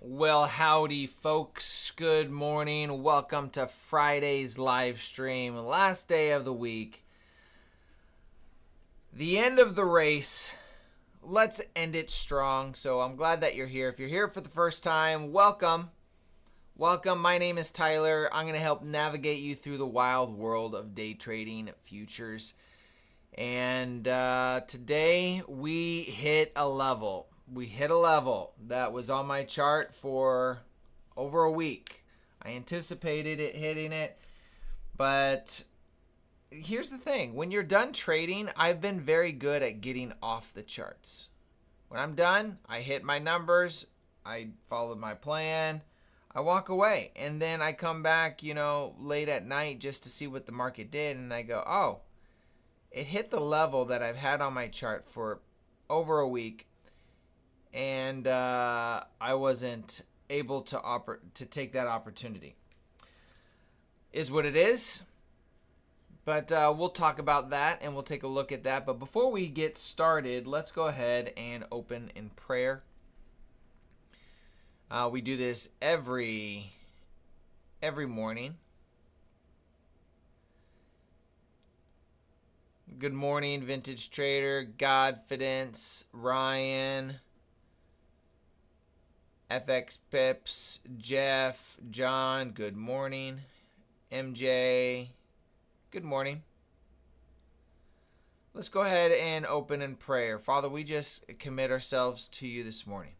Well, howdy, folks. Good morning. Welcome to Friday's live stream. Last day of the week. The end of the race. Let's end it strong. So I'm glad that you're here. If you're here for the first time, welcome. Welcome. My name is Tyler. I'm going to help navigate you through the wild world of day trading futures. And today we hit a level. We hit a level that was on my chart for over a week. I anticipated it hitting it, but here's the thing. When you're done trading, I've been very good at getting off the charts. When I'm done, I hit my numbers, I followed my plan, I walk away, and then I come back, late at night just to see what the market did, and I go, oh, it hit the level that I've had on my chart for over a week. And I wasn't able to take that opportunity. Is what it is. But we'll talk about that and we'll take a look at that. But before we get started, let's go ahead and open in prayer. We do this every morning. Good morning, Vintage Trader, Godfidence, Ryan, FX Pips, Jeff, John, good morning. MJ, good morning. Let's go ahead and open in prayer. Father, we just commit ourselves to you this morning.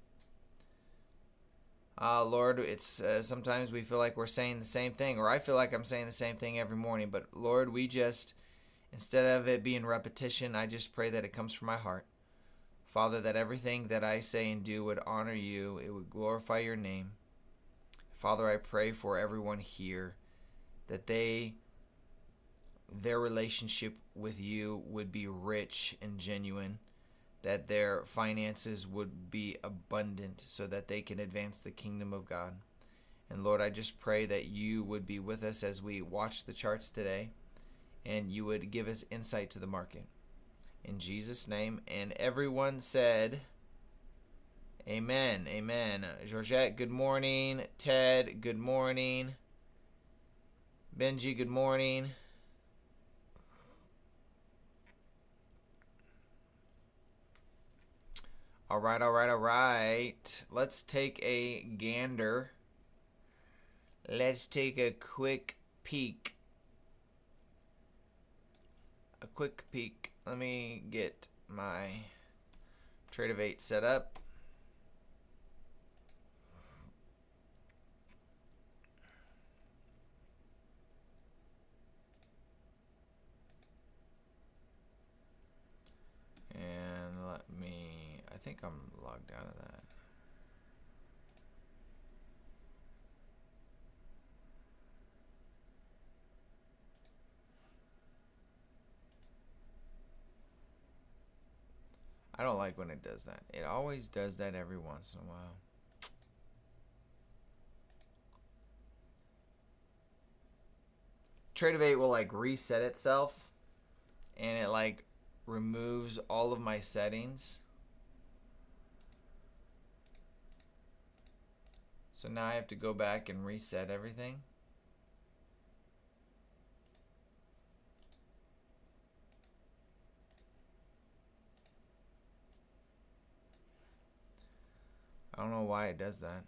Lord, it's sometimes we feel like we're saying the same thing, or I feel like I'm saying the same thing every morning. But Lord, we just, instead of it being repetition, I just pray that it comes from my heart. Father, that everything that I say and do would honor you. It would glorify your name. Father, I pray for everyone here that their relationship with you would be rich and genuine, that their finances would be abundant so that they can advance the kingdom of God. And Lord, I just pray that you would be with us as we watch the charts today, and you would give us insight to the market. In Jesus' name, and everyone said, amen, amen. Georgette, good morning. Ted, good morning. Benji, good morning. All right. Let's take a gander. Let's take a quick peek. Let me get my Tradevate set up. And I think I'm logged out of that. I don't like when it does that. It always does that every once in a while. Tradevate will reset itself, and it removes all of my settings. So now I have to go back and reset everything. I don't know why it does that.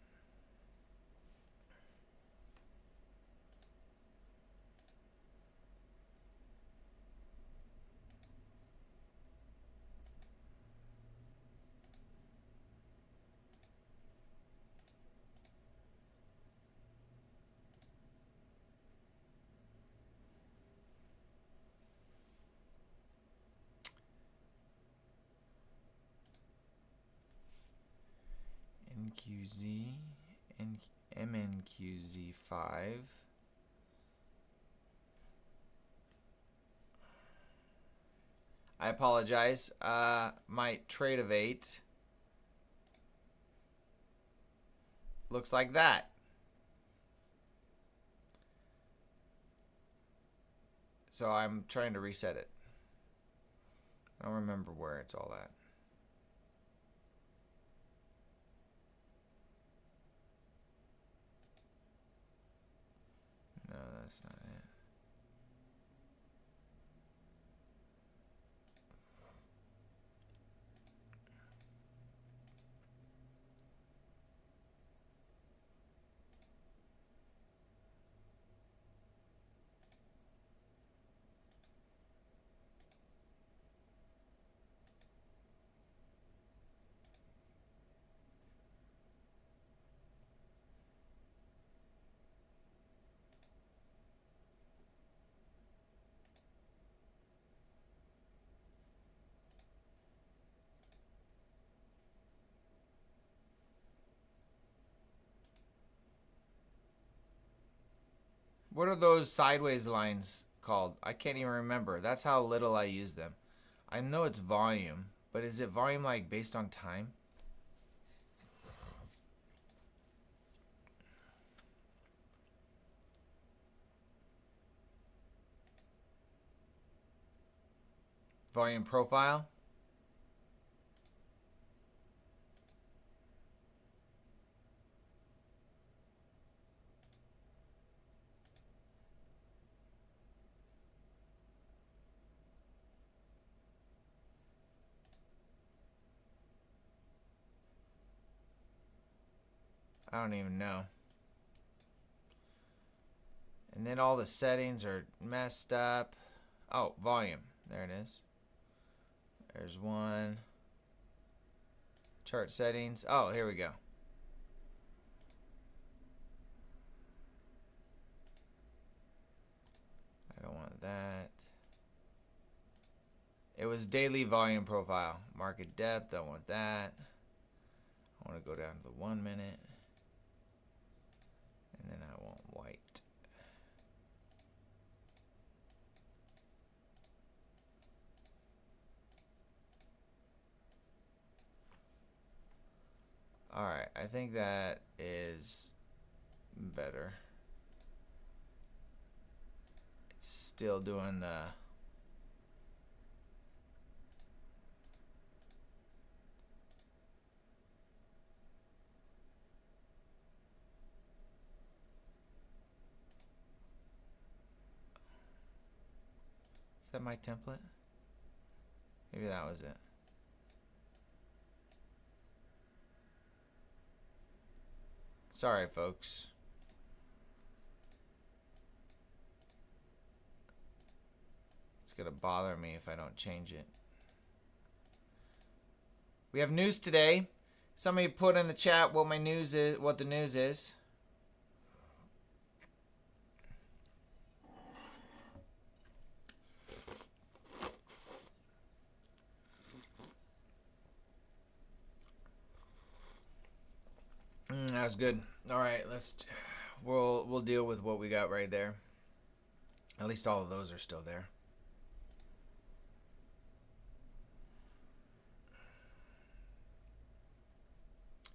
NQZ and MNQZ5. I apologize. My Tradevate looks like that. So I'm trying to reset it. I don't remember where it's all at. That's not it. What are those sideways lines called? I can't even remember. That's how little I use them. I know it's volume, but is it volume like based on time? Volume profile? I don't even know. And then all the settings are messed up. Oh, volume. There it is. There's one. Chart settings. Oh, here we go. I don't want that. It was daily volume profile. Market depth. Don't want that. I want to go down to the 1 minute. And then I want white. Alright, I think that is better. It's still doing the... Is that my template? Maybe that was it. Sorry, folks. It's gonna bother me if I don't change it. We have news today. Somebody put in the chat what my news is, what the news is. That was good. All right, we'll deal with what we got right there. At least all of those are still there.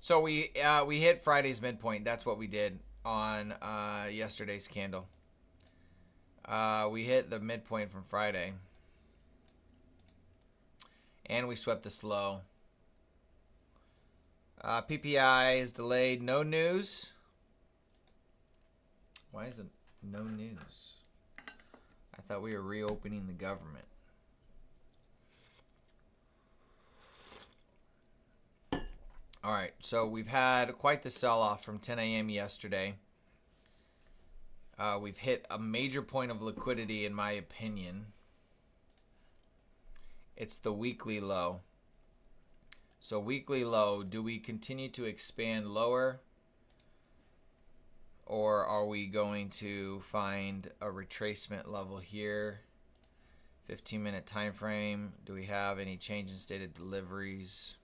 So we hit Friday's midpoint. That's what we did on yesterday's candle. We hit the midpoint from Friday, and we swept the slow. PPI is delayed. No news. Why is it no news? I thought we were reopening the government. All right, so we've had quite the sell-off from 10 a.m. yesterday. We've hit a major point of liquidity, in my opinion. It's the weekly low. So weekly low, do we continue to expand lower? Or are we going to find a retracement level here? 15-minute time frame. Do we have any change in stated deliveries?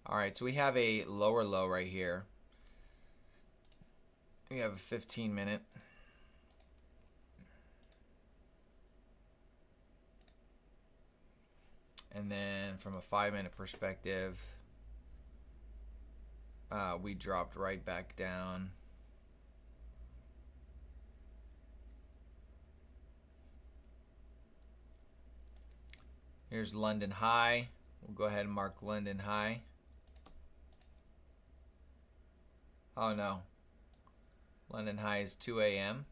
All right, so we have a lower low right here. We have a 15-minute. And then from a 5-minute perspective, we dropped right back down. Here's London high. We'll go ahead and mark London high. Oh no. London high is 2 a.m.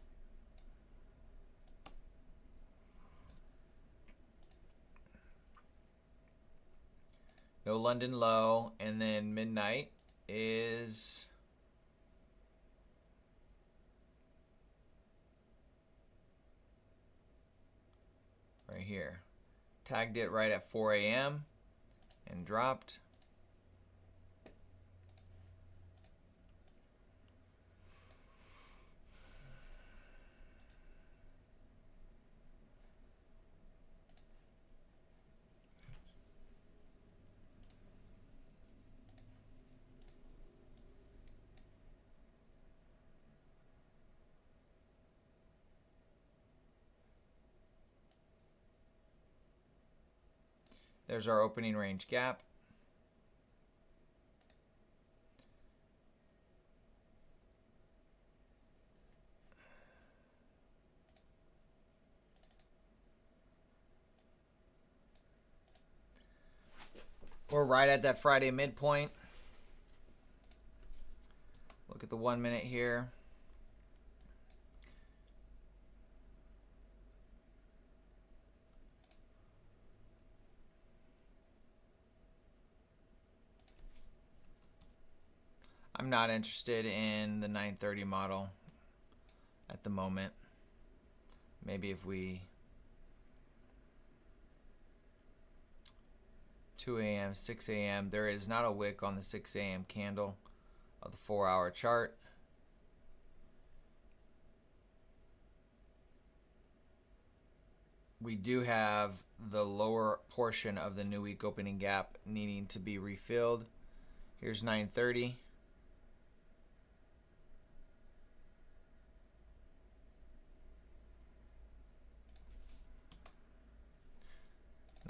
No London low, and then midnight is right here. Tagged it right at 4 a.m. and dropped. There's our opening range gap. We're right at that Friday midpoint. Look at the 1 minute here. I'm not interested in the 930 model at the moment. Maybe if we 2 a.m., 6 a.m. There is not a wick on the 6 a.m. candle of the 4-hour chart. We do have the lower portion of the new week opening gap needing to be refilled. Here's 930.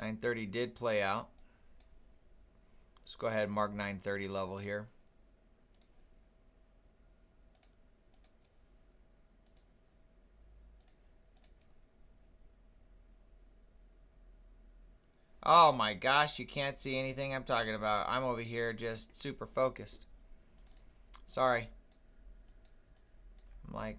$930 did play out. Let's go ahead and mark 930 level here. Oh my gosh, you can't see anything I'm talking about. I'm over here just super focused. Sorry. I'm like,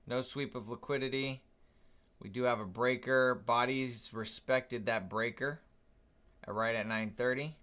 no sweep of liquidity. We do have a breaker. Bodies respected that breaker right at 930.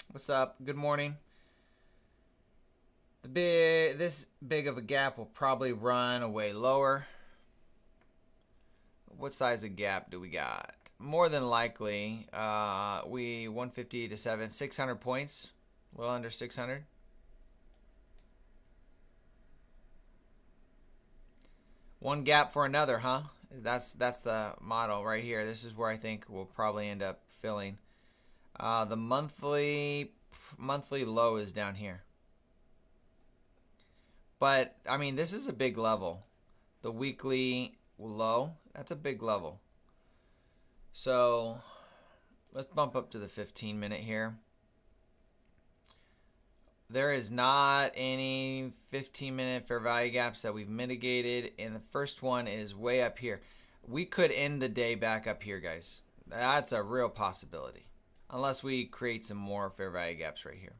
What's up? Good morning. This big of a gap will probably run away lower. What size of gap do we got? More than likely, 150 to 600 points, well under 600. One gap for another, huh? That's the model right here. This is where I think we'll probably end up filling. The monthly low is down here. But, I mean, this is a big level. The weekly low, that's a big level. So, let's bump up to the 15-minute here. There is not any 15-minute fair value gaps that we've mitigated, and the first one is way up here. We could end the day back up here, guys. That's a real possibility, unless we create some more fair value gaps right here.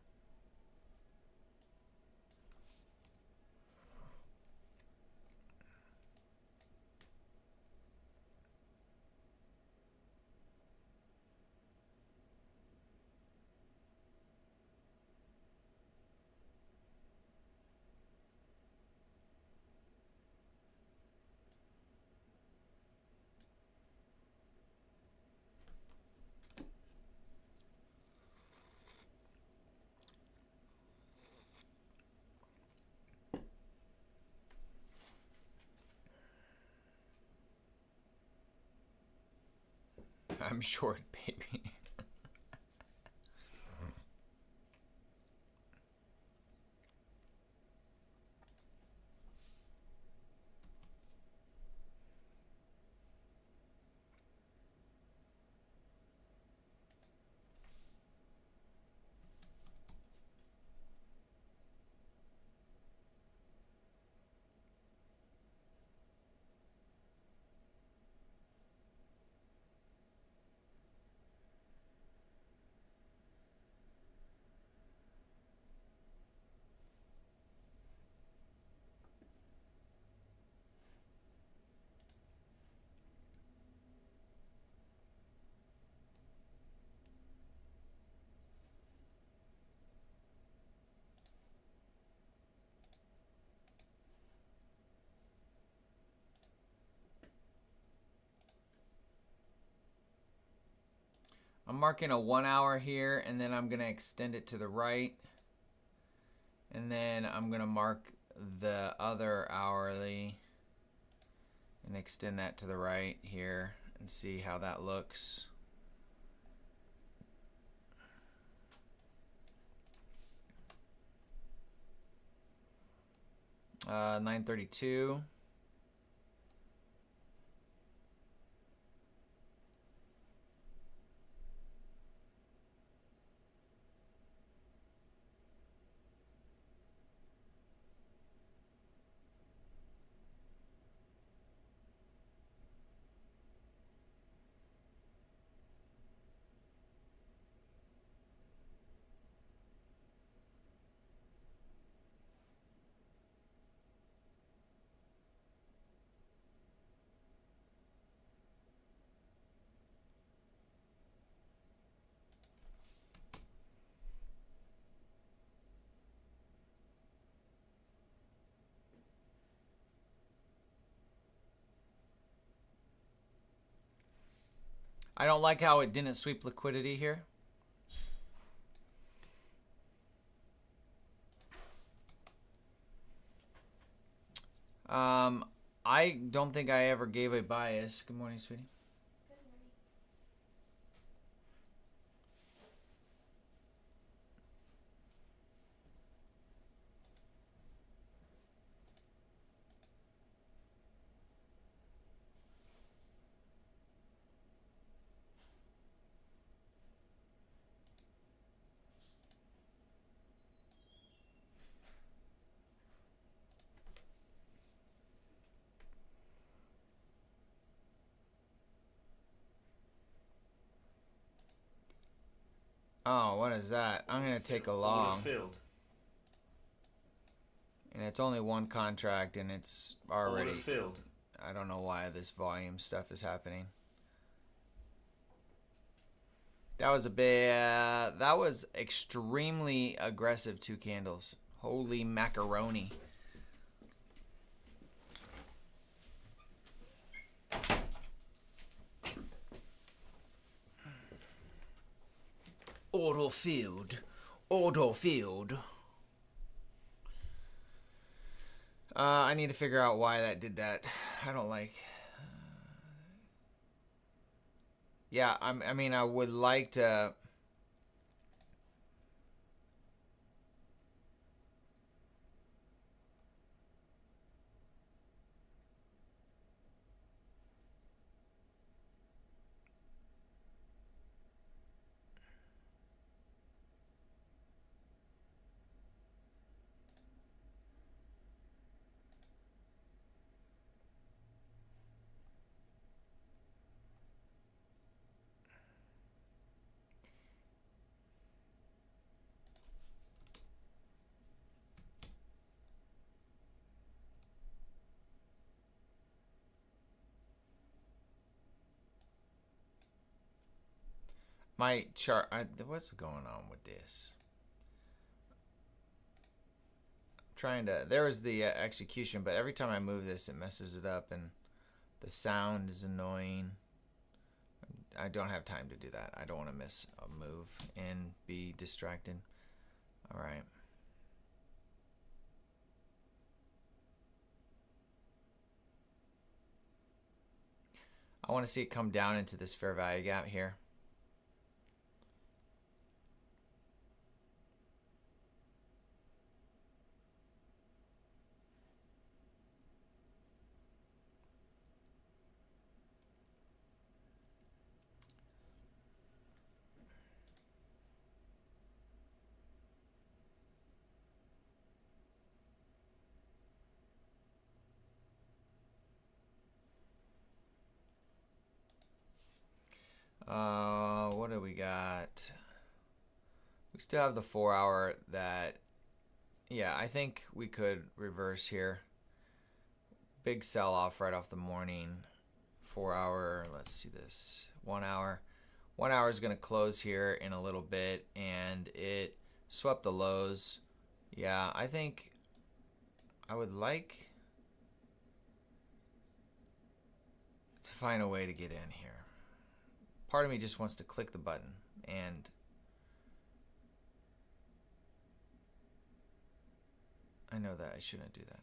I'm short, baby. I'm marking a 1 hour here, and then I'm going to extend it to the right. And then I'm going to mark the other hourly and extend that to the right here and see how that looks. Uh, 932. I don't like how it didn't sweep liquidity here. I don't think I ever gave a bias. Good morning, sweetie. Good morning. Oh, what is that? I'm going to take a long. Filled. And it's only one contract, and it's already Filled. I don't know why this volume stuff is happening. That was a bit, that was extremely aggressive 2 candles. Holy macaroni. Auto filled. Auto filled. I need to figure out why that did that. I don't like. Yeah, I mean, I would like to. My chart, what's going on with this? I'm trying to, there was the execution, but every time I move this, it messes it up, and the sound is annoying. I don't have time to do that. I don't want to miss a move and be distracted. All right. I want to see it come down into this fair value gap here. What do we got? We still have the 4 hour that, yeah, I think we could reverse here. Big sell off right off the morning. 4 hour, let's see this. 1 hour. 1 hour is going to close here in a little bit, and it swept the lows. Yeah, I think I would like to find a way to get in here. Part of me just wants to click the button, and I know that I shouldn't do that.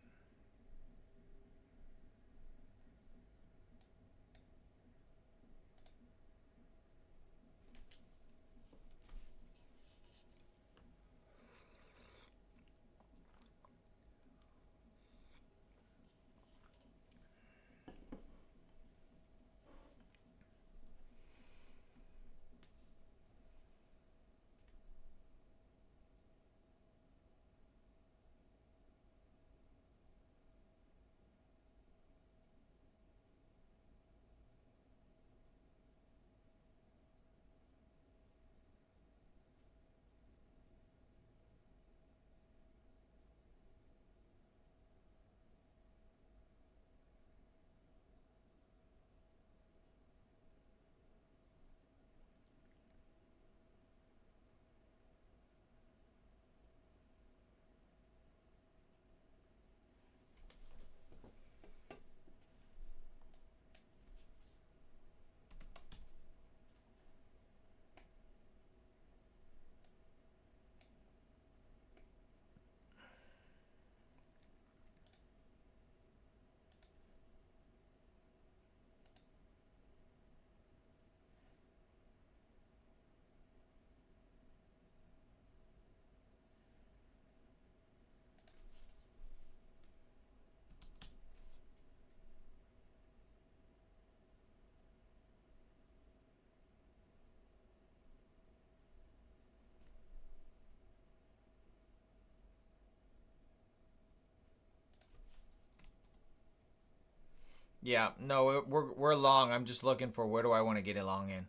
Yeah, no, we're long. I'm just looking for where do I want to get it long in.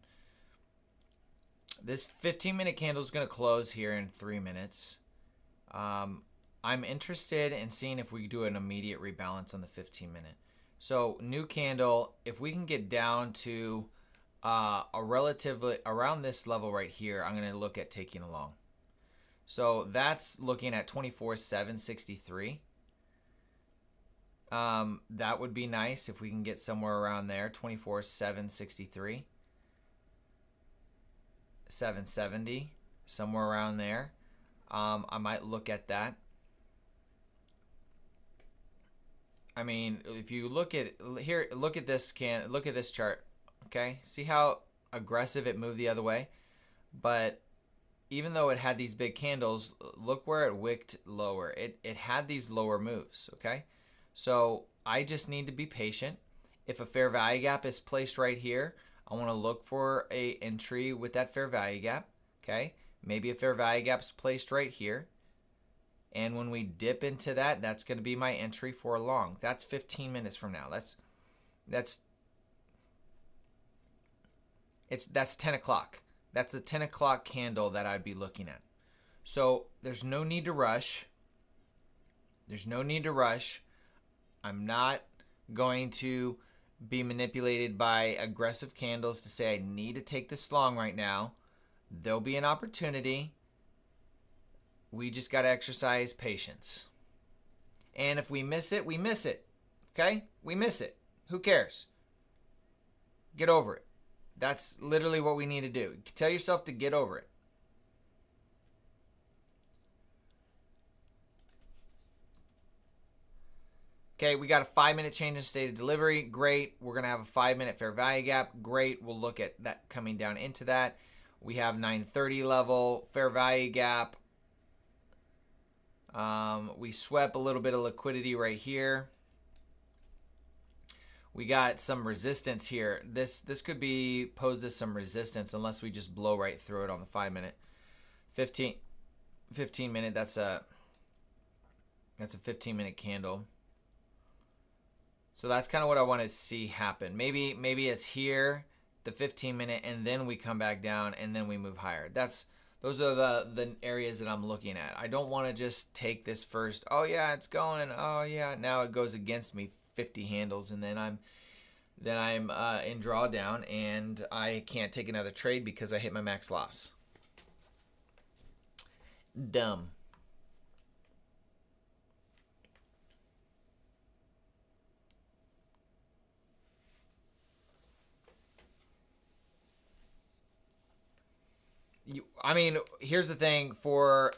This 15-minute candle is going to close here in 3 minutes. I'm interested in seeing if we can do an immediate rebalance on the 15-minute. So new candle, if we can get down to a relatively around this level right here, I'm going to look at taking a long. So that's looking at 24,763. That would be nice if we can get somewhere around there, 24,763. 770, somewhere around there. I might look at that. I mean, if you look at here, look at this chart. Okay, see how aggressive it moved the other way, but even though it had these big candles, look where it wicked lower. It had these lower moves. Okay, so I just need to be patient. If a fair value gap is placed right here, I want to look for a entry with that fair value gap. Okay, maybe a fair value gap's placed right here. And when we dip into that, that's going to be my entry for a long. That's 15 minutes from now. That's 10 o'clock. That's the 10 o'clock candle that I'd be looking at. So there's no need to rush. There's no need to rush. I'm not going to be manipulated by aggressive candles to say I need to take this long right now. There'll be an opportunity. We just got to exercise patience. And if we miss it, we miss it. Okay? We miss it. Who cares? Get over it. That's literally what we need to do. Tell yourself to get over it. Okay, we got a 5-minute change in state of delivery. Great. We're going to have a 5-minute fair value gap. Great. We'll look at that coming down into that. We have 930 level, fair value gap. We swept a little bit of liquidity right here. We got some resistance here. This could be posed as some resistance unless we just blow right through it on the 5-minute. 15 minute, that's a 15-minute candle. So that's kind of what I want to see happen. Maybe it's here, the 15-minute, and then we come back down and then we move higher. Those are the areas that I'm looking at. I don't want to just take this first, oh yeah, it's going, oh yeah, now it goes against me 50 handles, and then I'm in drawdown and I can't take another trade because I hit my max loss. Dumb. I mean, here's the thing for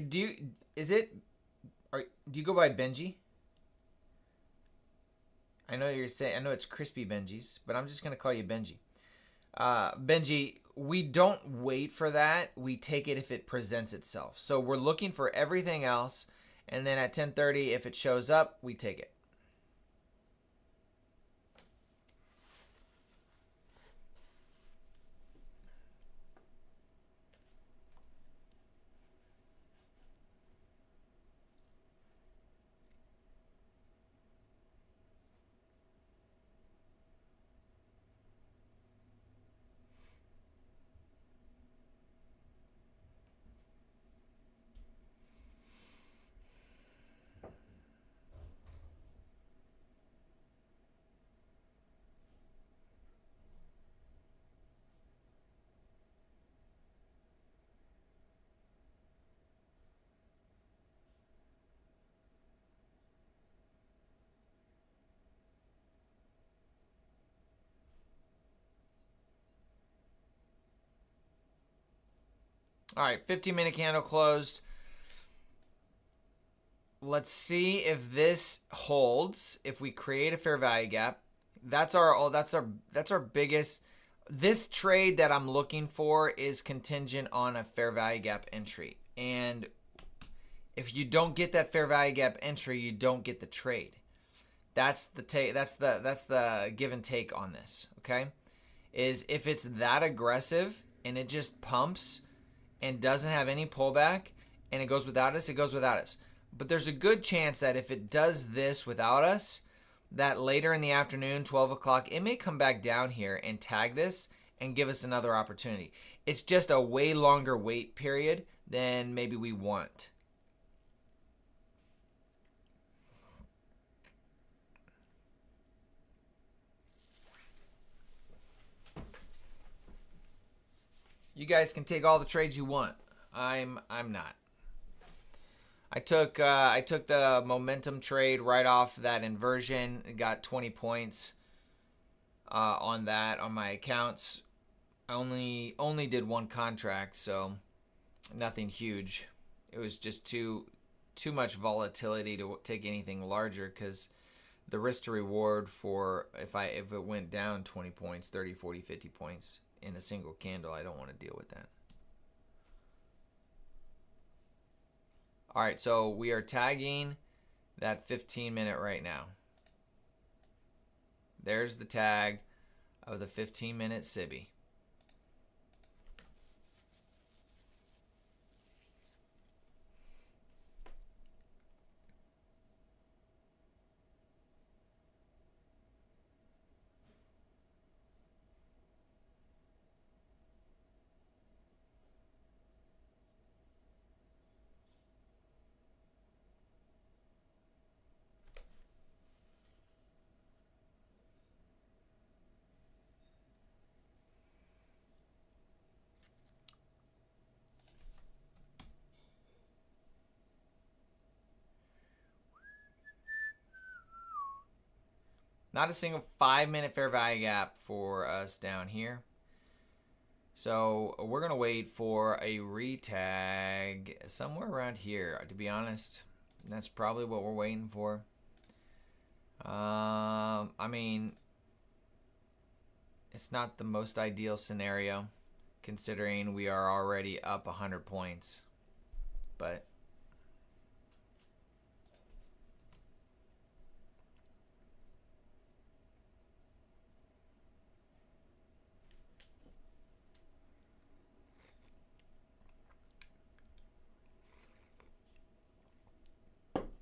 do you do you go by Benji? I know you're saying, I know it's Crispy Benji's, but I'm just gonna call you Benji. Benji, we don't wait for that. We take it if it presents itself. So we're looking for everything else, and then at 10:30, if it shows up, we take it. All right, 15-minute candle closed. Let's see if this holds. If we create a fair value gap, that's our biggest. This trade that I'm looking for is contingent on a fair value gap entry, and if you don't get that fair value gap entry, you don't get the trade. That's the give and take on this. Okay, is if it's that aggressive and it just pumps and doesn't have any pullback and it goes without us, it goes without us. But there's a good chance that if it does this without us, that later in the afternoon, 12 o'clock, it may come back down here and tag this and give us another opportunity. It's just a way longer wait period than maybe we want. You guys can take all the trades you want. I'm not. I took the momentum trade right off that inversion. Got 20 points on that on my accounts. I only did one contract, so nothing huge. It was just too much volatility to take anything larger, because the risk to reward for if it went down 20 points, 30, 40, 50 points in a single candle, I don't want to deal with that. All right, so we are tagging that 15-minute right now. There's the tag of the 15-minute SIBI. Not a single 5-minute fair value gap for us down here. So we're going to wait for a retag somewhere around here, to be honest. That's probably what we're waiting for. I mean, it's not the most ideal scenario considering we are already up 100 points. But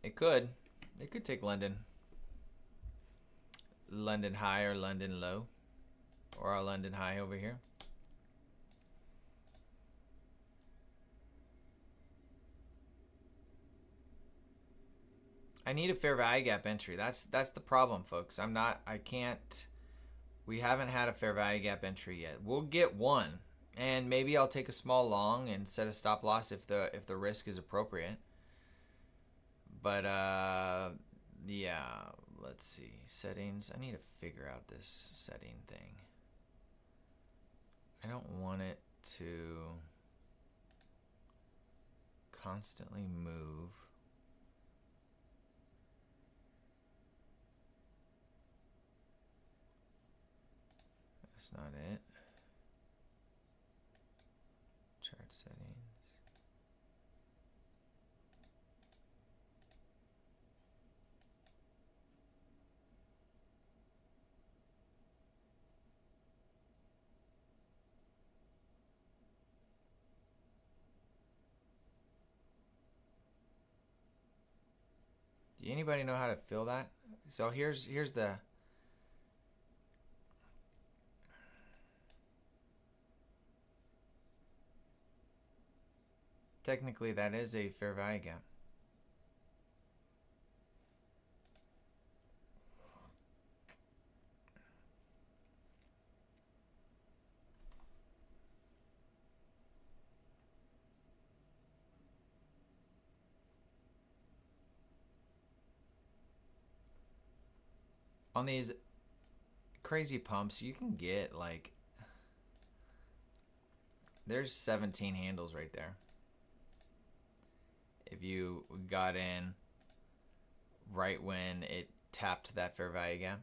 it could take London high or London low, or our London high over here. I need a fair value gap entry. That's the problem, folks. We haven't had a fair value gap entry yet. We'll get one, and maybe I'll take a small long and set a stop loss if the risk is appropriate. But yeah, let's see, settings. I need to figure out this setting thing. I don't want it to constantly move. That's not it. Chart settings. Do anybody know how to fill that? So here's the technically that is a fair value gap. On these crazy pumps, you can get like, there's 17 handles right there. If you got in right when it tapped that fair value gap.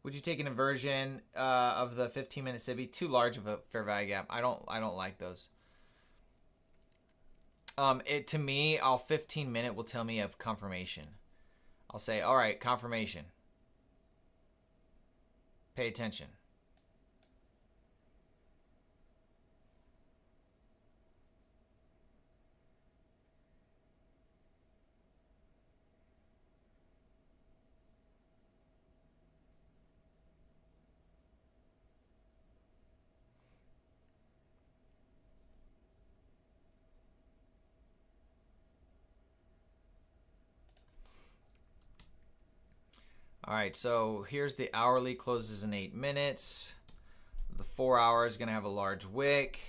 Would you take an inversion of the 15-minute SIBI? Too large of a fair value gap. I don't like those. To me, all 15-minute will tell me of confirmation. I'll say, all right, confirmation. Pay attention. All right, so here's the hourly, closes in 8 minutes. The 4 hour is going to have a large wick.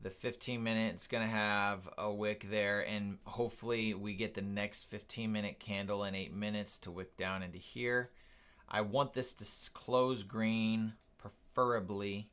The 15-minute is going to have a wick there, and hopefully we get the next 15-minute candle in 8 minutes to wick down into here. I want this to close green, preferably.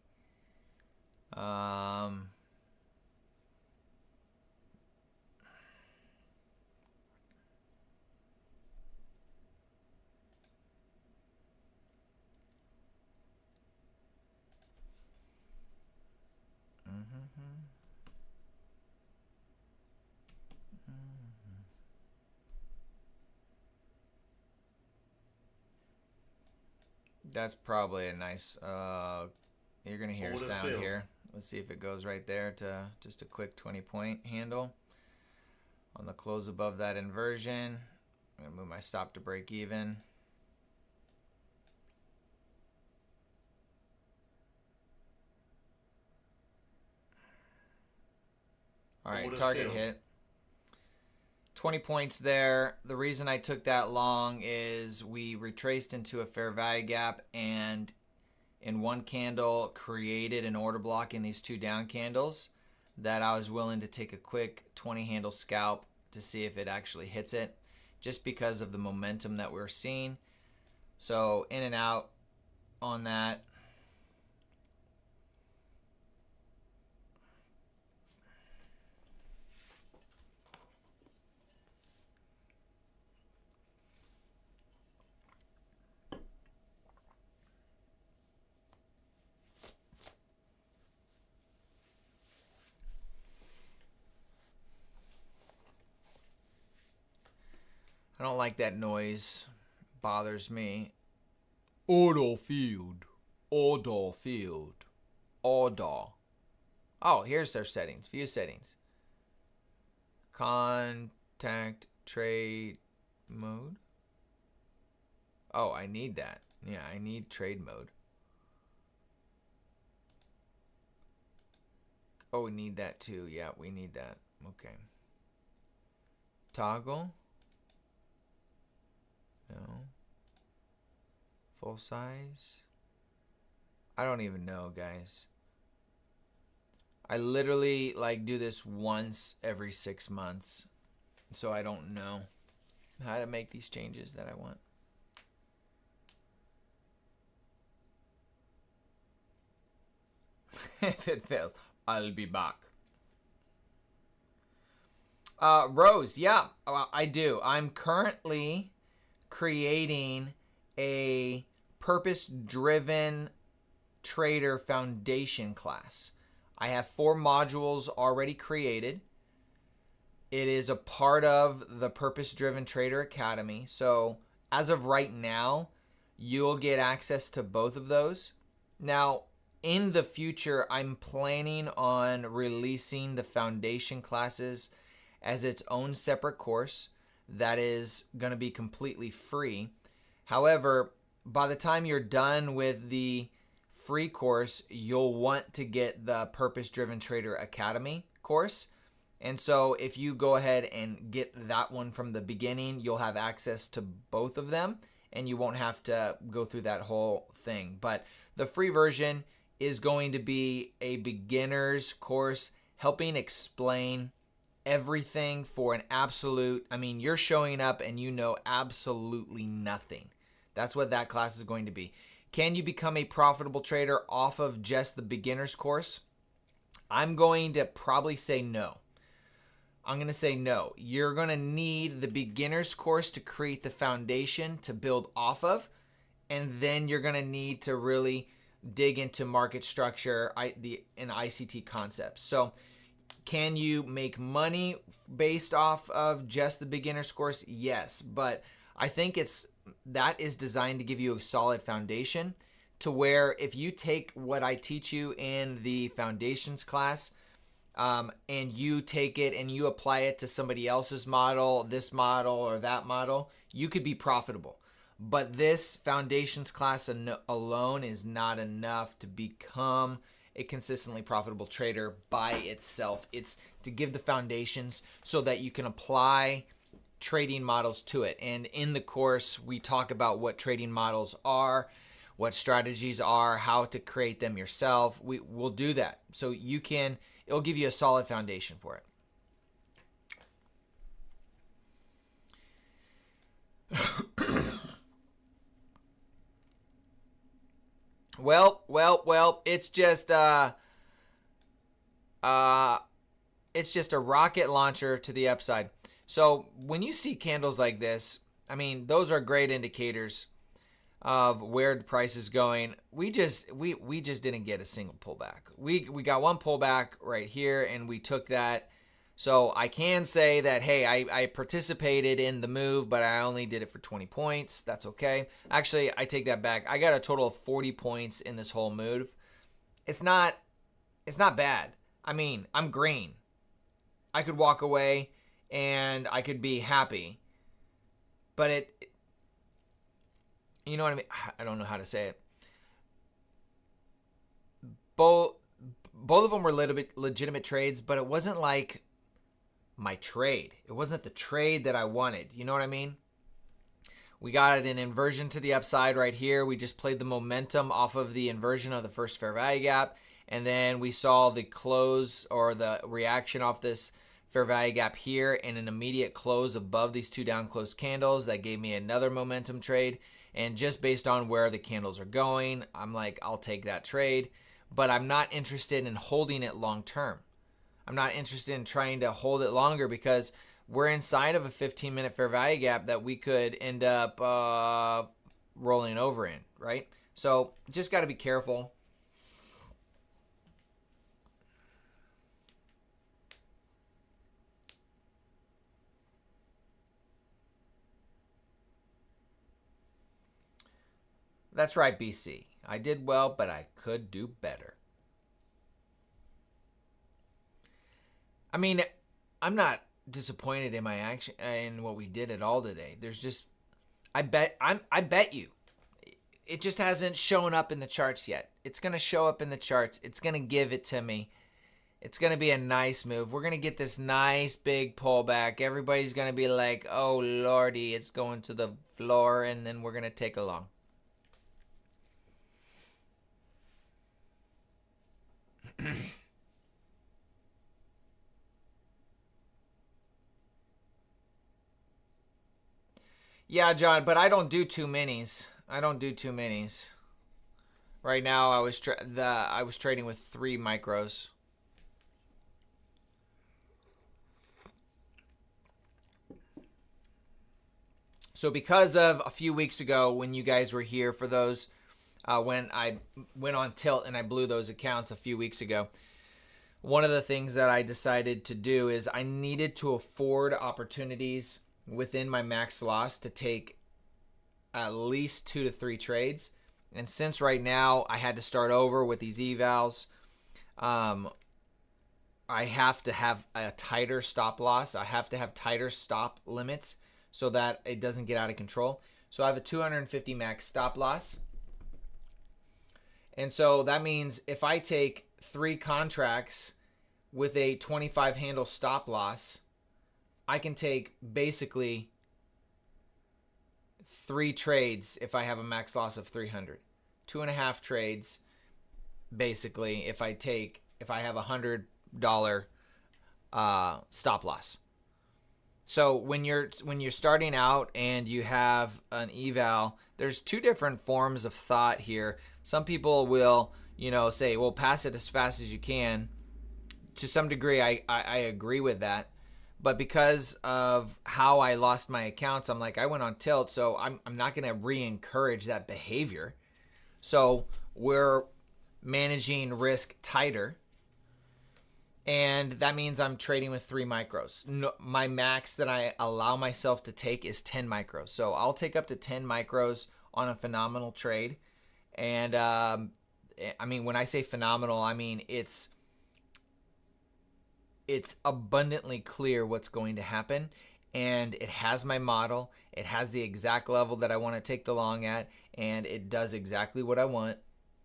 That's probably a nice, you're going to hear a sound here. Let's see if it goes right there to just a quick 20-point handle. On the close above that inversion, I'm going to move my stop to break even. All right, target hit. 20 points there. The reason I took that long is we retraced into a fair value gap and in one candle created an order block in these two down candles that I was willing to take a quick 20 handle scalp to see if it actually hits it, just because of the momentum that we're seeing. So in and out on that. I don't like that noise. Bothers me. Order field. Order field. Order. Oh, here's their settings. View settings. Contact trade mode. Oh, I need that. Yeah, I need trade mode. Oh, we need that too. Yeah, we need that. Okay. Toggle. No. Full size. I don't even know, guys. I literally like do this once every 6 months. So I don't know how to make these changes that I want. If it fails, I'll be back. Rose, yeah, I do. I'm currently creating a purpose-driven trader foundation class. I have 4 modules already created. It is a part of the Purpose-Driven Trader Academy. So as of right now, you'll get access to both of those. Now, in the future, I'm planning on releasing the foundation classes as its own separate course that is going to be completely free. However, by the time you're done with the free course, you'll want to get the Purpose-Driven Trader Academy course. And so if you go ahead and get that one from the beginning, you'll have access to both of them and you won't have to go through that whole thing. But the free version is going to be a beginner's course helping explain everything for an absolute, I mean, you're showing up and you know absolutely nothing. That's what that class is going to be. Can you become a profitable trader off of just the beginner's course? I'm going to probably say no. I'm going to say no. You're going to need the beginner's course to create the foundation to build off of, and then you're going to need to really dig into market structure and ICT concepts. So can you make money based off of just the beginner's course? Yes, but I think that is designed to give you a solid foundation to where if you take what I teach you in the foundations class, and you take it and you apply it to somebody else's model, this model or that model, you could be profitable. But this foundations class alone is not enough to become a consistently profitable trader by itself. It's to give the foundations so that you can apply trading models to it. And in the course, we talk about what trading models are, what strategies are, how to create them yourself. We'll do that. So it'll give you a solid foundation for it. Well, it's just a rocket launcher to the upside. So when you see candles like this, I mean, those are great indicators of where the price is going. We just didn't get a single pullback. We got one pullback right here and we took that. So I can say that, hey, I participated in the move, but I only did it for 20 points. That's okay. Actually, I take that back. I got a total of 40 points in this whole move. It's not bad. I mean, I'm green. I could walk away and I could be happy. But you know what I mean? I don't know how to say it. Both of them were legitimate trades, but it wasn't like my trade. It wasn't the trade that I wanted. You know what I mean? We got an inversion to the upside right here. We just played the momentum off of the inversion of the first fair value gap. And then we saw the close or the reaction off this fair value gap here and an immediate close above these two down close candles. That gave me another momentum trade. And just based on where the candles are going, I'm like, I'll take that trade. But I'm not interested in holding it long term. I'm not interested in trying to hold it longer because we're inside of a 15-minute fair value gap that we could end up rolling over in, right? So just got to be careful. That's right, BC. I did well, but I could do better. I mean, I'm not disappointed in my action in what we did at all today. There's just, I bet you, it just hasn't shown up in the charts yet. It's gonna show up in the charts. It's gonna give it to me. It's gonna be a nice move. We're gonna get this nice big pullback. Everybody's gonna be like, "Oh Lordy, it's going to the floor," and then we're gonna take a long. Yeah, John, but I don't do too minis. I don't do too minis. Right now, I was trading with 3 micros. So because of a few weeks ago when you guys were here for those, when I went on tilt and I blew those accounts a few weeks ago, one of the things that I decided to do is I needed to afford opportunities within my max loss to take at least 2 to 3 trades. And since right now I had to start over with these evals, I have to have a tighter stop loss. I have to have tighter stop limits so that it doesn't get out of control. So I have a 250 max stop loss. And so that means if I take 3 contracts with a 25 handle stop loss, I can take basically 3 trades if I have a max loss of 300. 2.5 trades basically if I have $100 stop loss. So when you're starting out and you have an eval, there's 2 different forms of thought here. Some people will, say, well, pass it as fast as you can. To some degree, I agree with that. But because of how I lost my accounts, I'm like, I went on tilt, so I'm not going to re-encourage that behavior. So we're managing risk tighter. And that means I'm trading with 3 micros. No, my max that I allow myself to take is 10 micros. So I'll take up to 10 micros on a phenomenal trade. And when I say phenomenal, I mean it's abundantly clear what's going to happen. And it has my model. It has the exact level that I want to take the long at. And it does exactly what I want.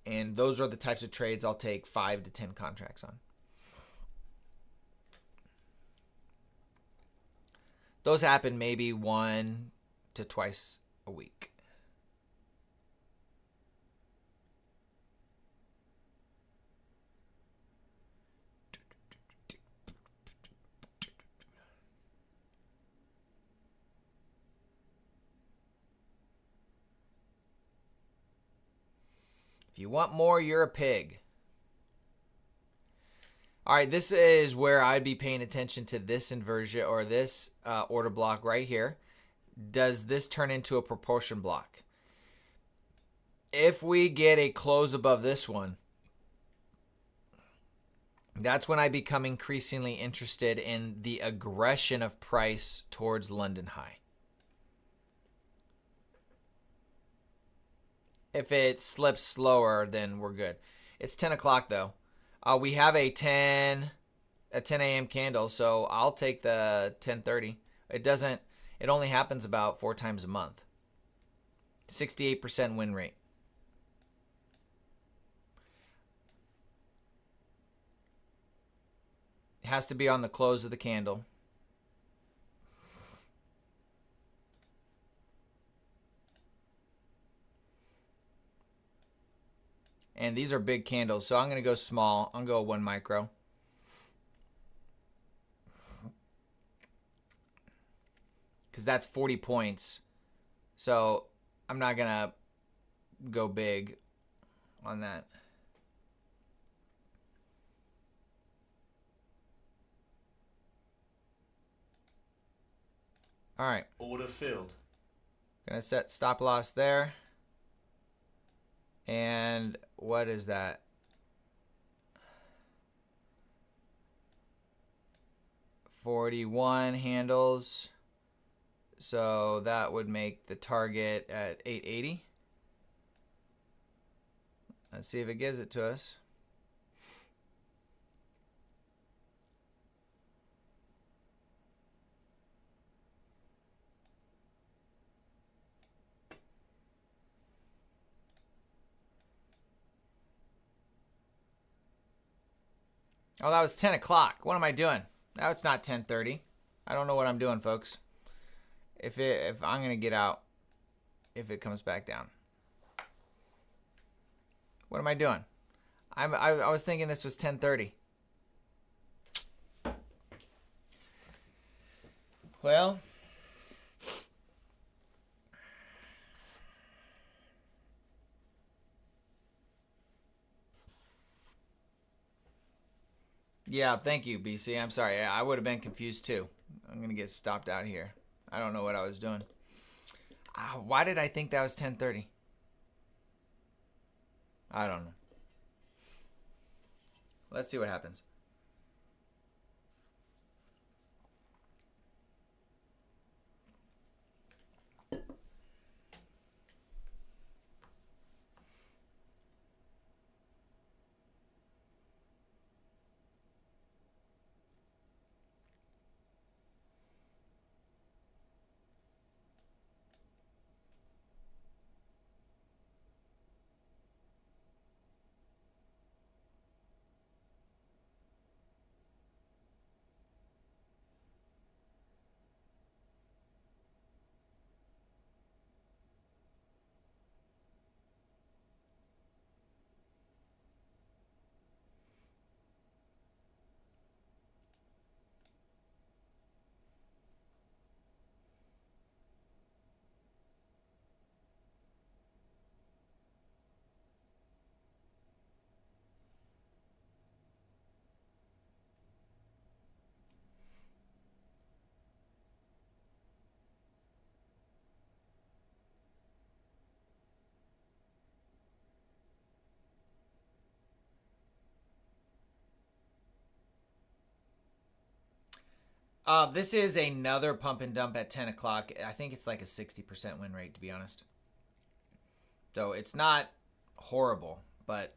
And those are the types of trades I'll take 5 to 10 contracts on. Those happen maybe 1 to twice a week. If you want more, you're a pig. All right, this is where I'd be paying attention to this inversion or this order block right here. Does this turn into a proportion block? If we get a close above this one, that's when I become increasingly interested in the aggression of price towards London high. If it slips slower, then we're good. It's 10 o'clock though. We have a 10 a.m. candle, so I'll take the 10:30. It only happens about 4 times a month. 68% win rate. It has to be on the close of the candle. And these are big candles, so I'm going to go small. I'm going to go 1 micro. Because that's 40 points. So I'm not going to go big on that. All right. Order filled. Going to set stop loss there. And what is that? 41 handles. So that would make the target at 880. Let's see if it gives it to us. Oh, that was 10 o'clock. What am I doing? Now it's not 10:30. I don't know what I'm doing, folks. If I'm going to get out if it comes back down. What am I doing? I was thinking this was 10:30. Well, Yeah, thank you, BC. I'm sorry. I would have been confused too. I'm going to get stopped out here. I don't know what I was doing. Why did I think that was 10:30? I don't know. Let's see what happens. This is another pump and dump at 10 o'clock. I think it's like a 60% win rate, to be honest. So it's not horrible, but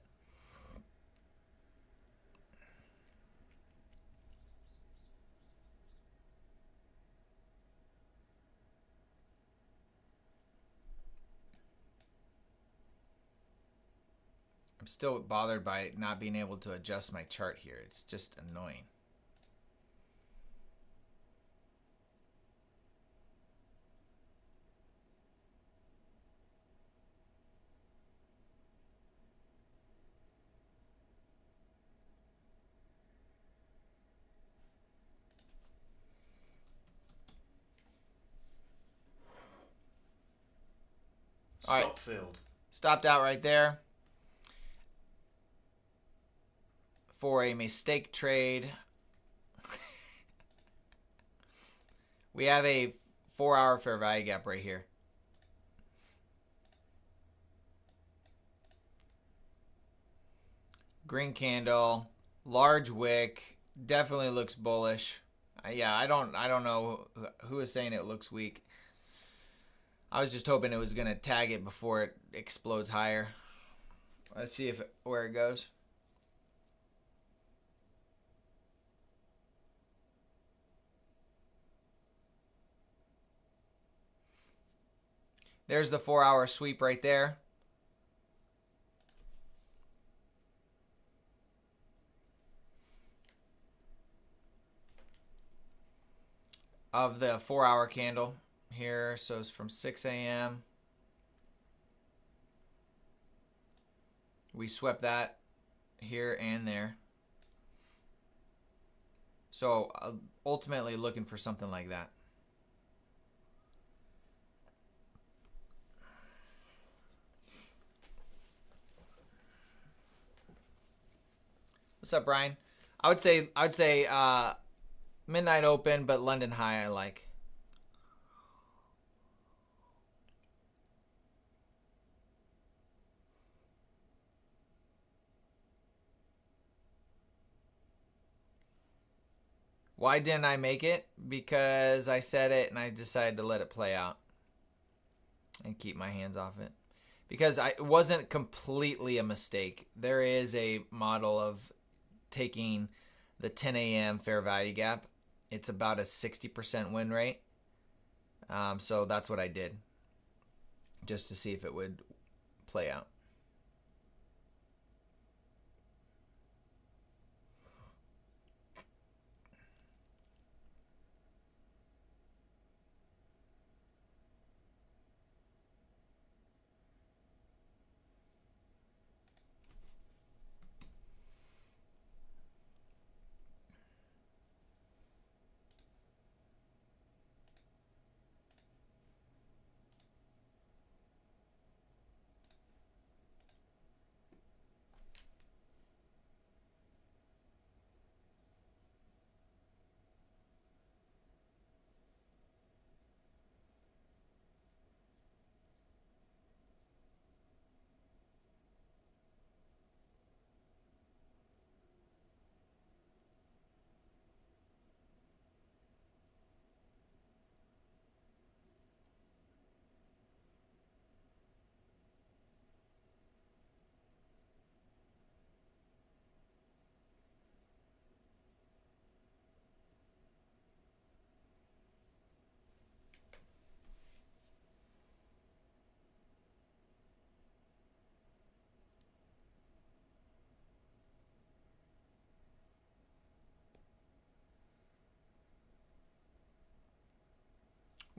I'm still bothered by not being able to adjust my chart here. It's just annoying. All right. Stop filled. Stopped out right there for a mistake trade. We have a 4-hour fair value gap right here. Green candle, large wick, definitely looks bullish. Yeah, I don't know who is saying it looks weak. I was just hoping it was going to tag it before it explodes higher. Let's see where it goes. There's the 4-hour sweep right there. Of the 4-hour candle here. So it's from 6 a.m. We swept that here and there. So ultimately looking for something like that. What's up, Brian? I would say midnight open, but London high I like. Why didn't I make it? Because I said it and I decided to let it play out and keep my hands off it. Because it wasn't completely a mistake. There is a model of taking the 10 a.m. fair value gap. It's about a 60% win rate. So that's what I did, just to see if it would play out.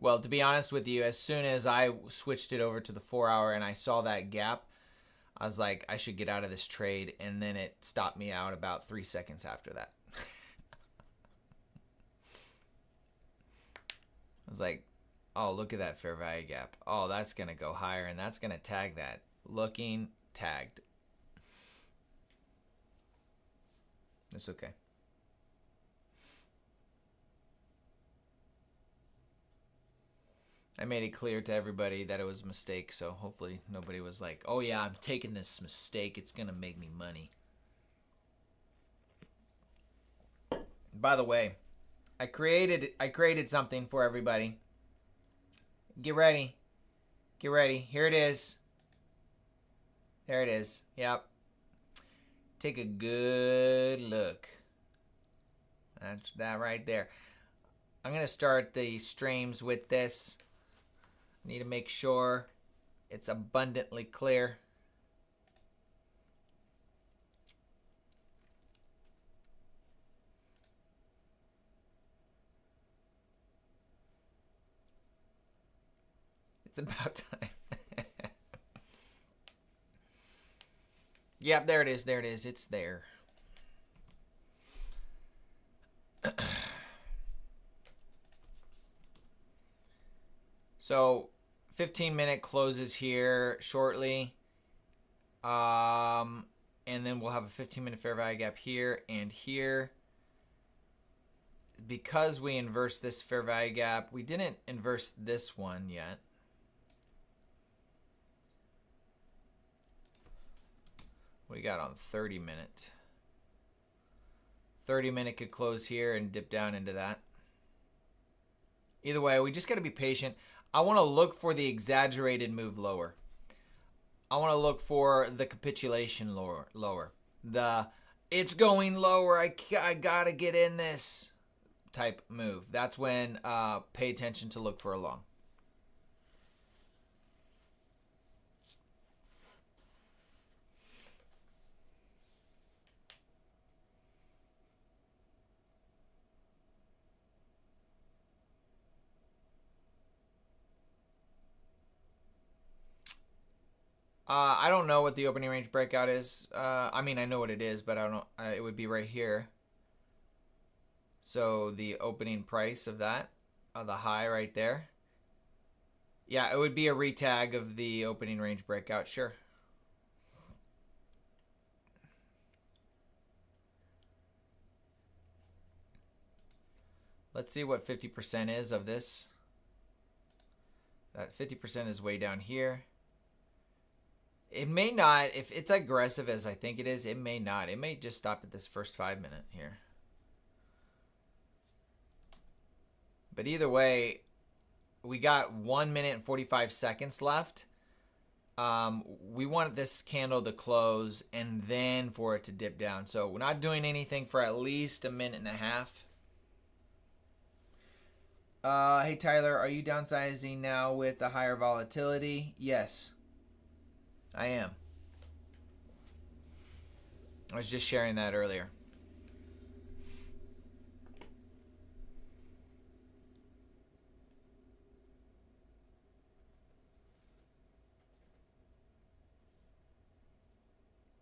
Well, to be honest with you, as soon as I switched it over to the 4-hour and I saw that gap, I was like, I should get out of this trade, and then it stopped me out about 3 seconds after that. I was like, oh, look at that fair value gap. Oh, that's going to go higher, and that's going to tag that. Looking, tagged. It's okay. I made it clear to everybody that it was a mistake, so hopefully nobody was like, oh yeah, I'm taking this mistake. It's going to make me money. By the way, I created something for everybody. Get ready. Get ready. Here it is. There it is. Yep. Take a good look. That's that right there. I'm going to start the streams with this. Need to make sure it's abundantly clear. It's about time. Yep, there it is. There it is. It's there. So 15-minute closes here shortly. And then we'll have a 15-minute fair value gap here and here. Because we inversed this fair value gap, we didn't inverse this one yet. What do you got on 30-minute? 30-minute could close here and dip down into that. Either way, we just got to be patient. I want to look for the exaggerated move lower. I want to look for the capitulation lower. The it's going lower, I got to get in this type move. That's when pay attention to look for a long. I don't know what the opening range breakout is. I mean, I know what it is, but I don't know. It would be right here. So the opening price of that, the high right there. Yeah, it would be a retag of the opening range breakout, sure. Let's see what 50% is of this. That 50% is way down here. It may not, if it's aggressive as I think it is, it may not. It may just stop at this first 5-minute here. But either way, we got 1 minute and 45 seconds left. We want this candle to close and then for it to dip down. So we're not doing anything for at least a minute and a half. Hey, Tyler, are you downsizing now with the higher volatility? Yes. I am. I was just sharing that earlier.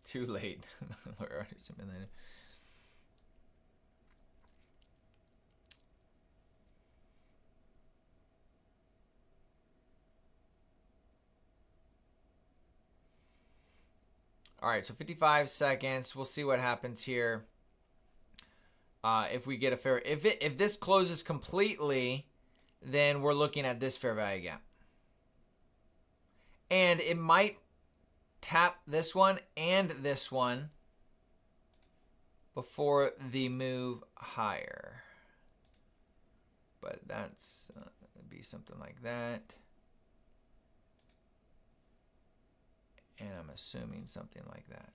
Too late. All right, so 55 seconds. We'll see what happens here. If we get a fair, if this closes completely, then we're looking at this fair value gap, and it might tap this one and this one before the move higher. But that's be something like that. And I'm assuming something like that.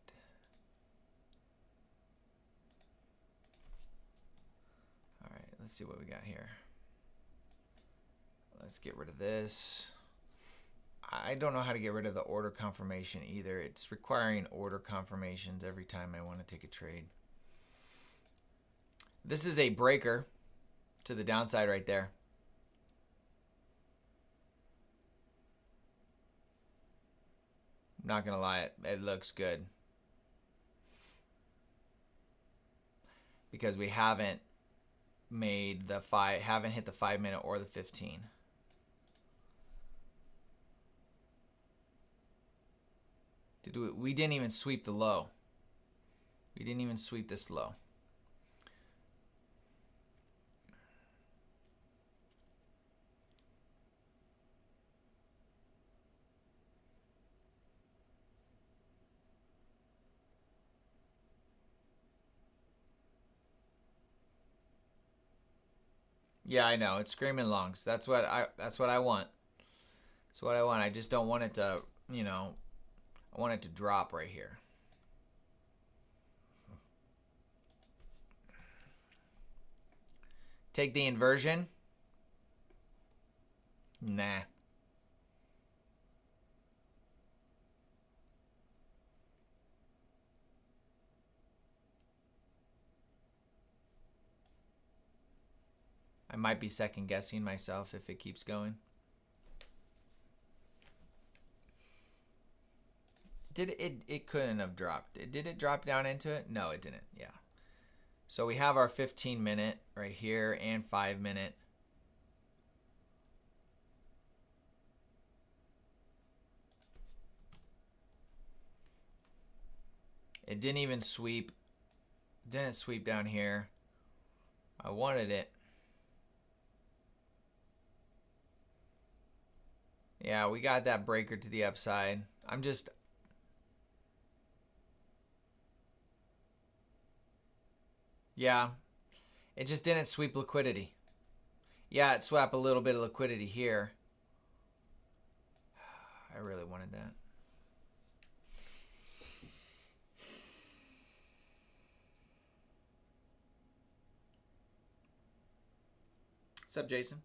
All right, let's see what we got here. Let's get rid of this. I don't know how to get rid of the order confirmation either. It's requiring order confirmations every time I want to take a trade. This is a breaker to the downside right there. Not gonna lie, it looks good. Because we haven't made the haven't hit the 5 minute or the 15. We didn't even sweep the low. We didn't even sweep this low. Yeah, I know. It's screaming longs. That's what I want. That's what I want. I just don't want it to, you know, I want it to drop right here. Take the inversion? Nah. I might be second guessing myself if it keeps going. It couldn't have dropped. Did it drop down into it? No, it didn't. Yeah. So we have our 15 minute right here and 5 minute. It didn't even sweep. Didn't sweep down here. I wanted it. Yeah, we got that breaker to the upside. Yeah, it just didn't sweep liquidity. Yeah, it swept a little bit of liquidity here. I really wanted that. What's up, Jason?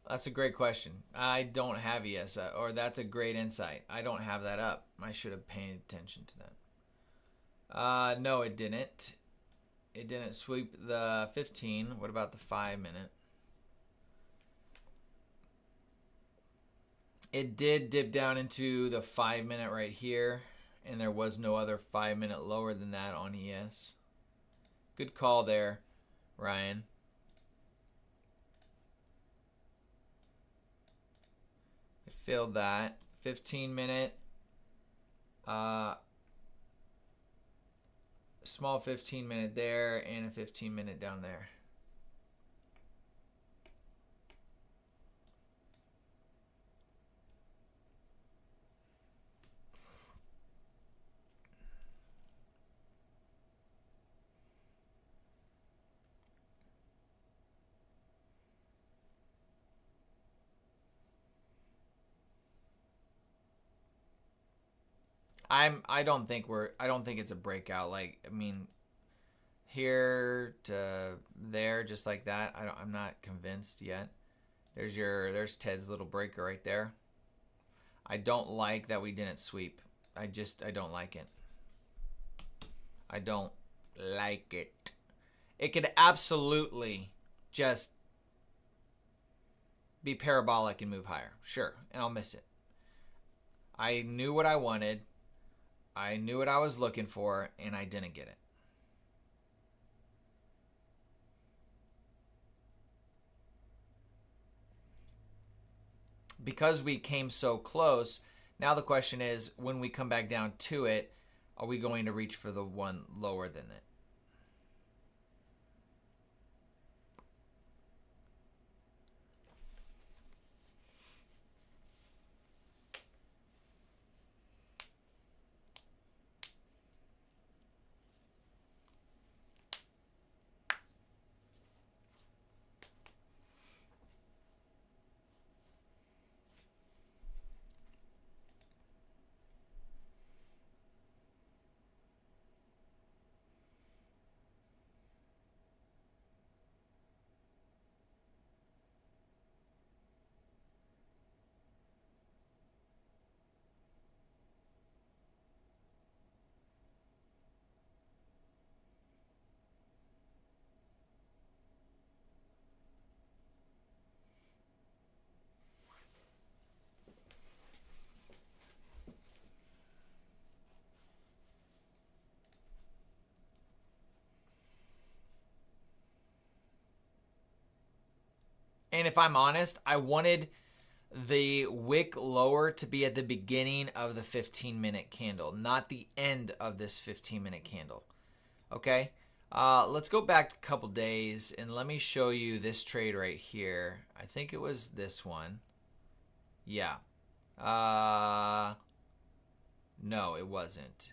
That's a great question. I don't have ESI, or that's a great insight. I don't have that up. I should have paid attention to that. No, it didn't. It didn't sweep the 15. What about the 5 minute? It did dip down into the 5 minute right here, and there was no other 5 minute lower than that on ES. Good call there, Ryan. It filled that 15 minute, small 15 minute there, and a 15 minute down there. I don't think it's a breakout. Like, I mean, here to there, just like that. I'm not convinced yet. There's Ted's little breaker right there. I don't like that we didn't sweep. I don't like it. I don't like it. It could absolutely just be parabolic and move higher. Sure, and I'll miss it. I knew what I wanted. I knew what I was looking for, and I didn't get it. Because we came so close, now the question is, when we come back down to it, are we going to reach for the one lower than it? And if I'm honest, I wanted the wick lower to be at the beginning of the 15-minute candle, not the end of this 15-minute candle. Okay, let's go back a couple days and let me show you this trade right here. I think it was this one. Yeah. No, it wasn't.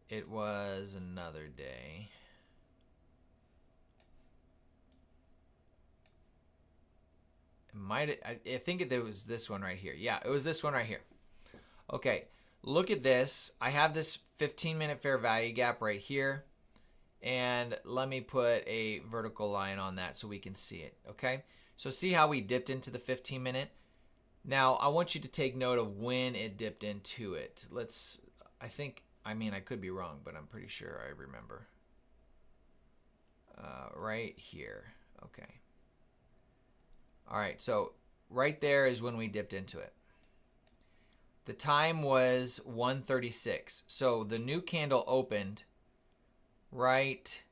It was another day. I think it was this one right here. Yeah, it was this one right here. Okay, look at this. I have this 15-minute fair value gap right here. And let me put a vertical line on that so we can see it. Okay, so see how we dipped into the 15-minute? Now, I want you to take note of when it dipped into it. I could be wrong, but I'm pretty sure I remember. Right here. Okay. All right, so right there is when we dipped into it. The time was 1:36. So the new candle opened right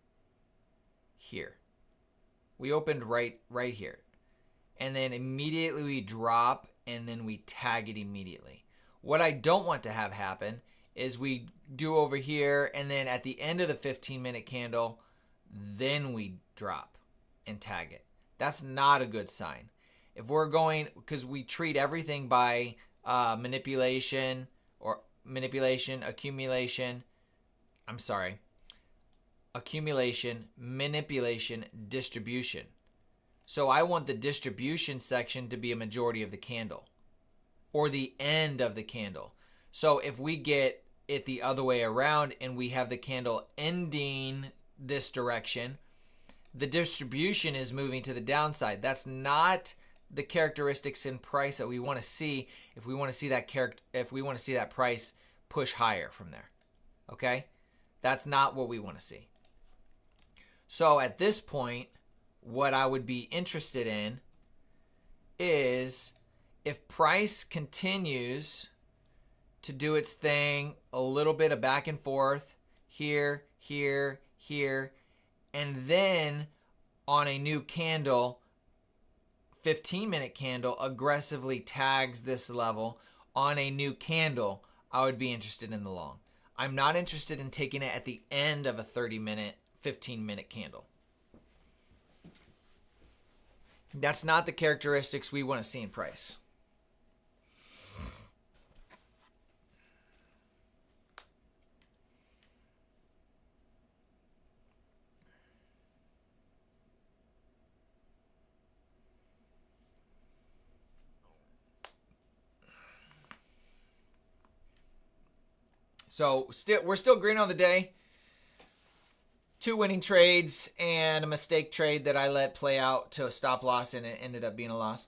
here. We opened right here. And then immediately we drop and then we tag it immediately. What I don't want to have happen is we do over here and then at the end of the 15-minute candle, then we drop and tag it. That's not a good sign. If we're going, because we treat everything by accumulation, manipulation, distribution. So I want the distribution section to be a majority of the candle or the end of the candle. So if we get it the other way around and we have the candle ending this direction, the distribution is moving to the downside. That's not the characteristics in price that we want to see if we want to see that price push higher from there. Okay? That's not what we want to see. So at this point, what I would be interested in is if price continues to do its thing, a little bit of back and forth, here, here, here, and then on a new candle, 15-minute candle, aggressively tags this level on a new candle, I would be interested in the long. I'm not interested in taking it at the end of a 30-minute, 15-minute candle. That's not the characteristics we want to see in price. So we're still green on the day. 2 winning trades and a mistake trade that I let play out to a stop loss and it ended up being a loss.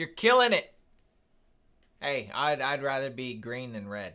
You're killing it. Hey, I'd rather be green than red.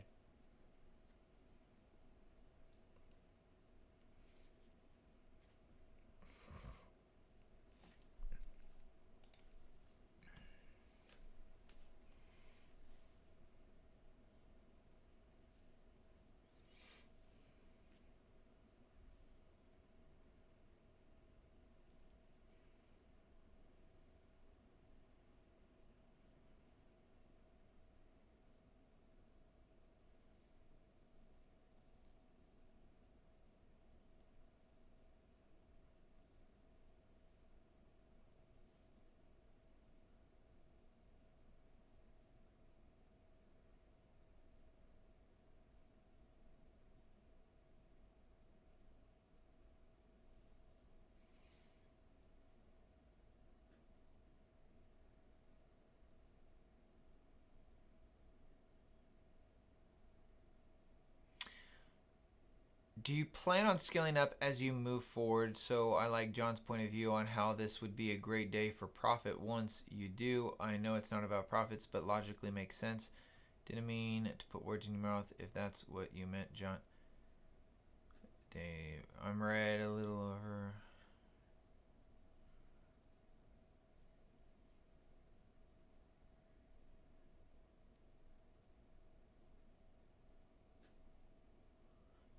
Do you plan on scaling up as you move forward? So I like John's point of view on how this would be a great day for profit once you do. I know it's not about profits, but logically makes sense. Didn't mean to put words in your mouth if that's what you meant, John. Dave, I'm right a little over.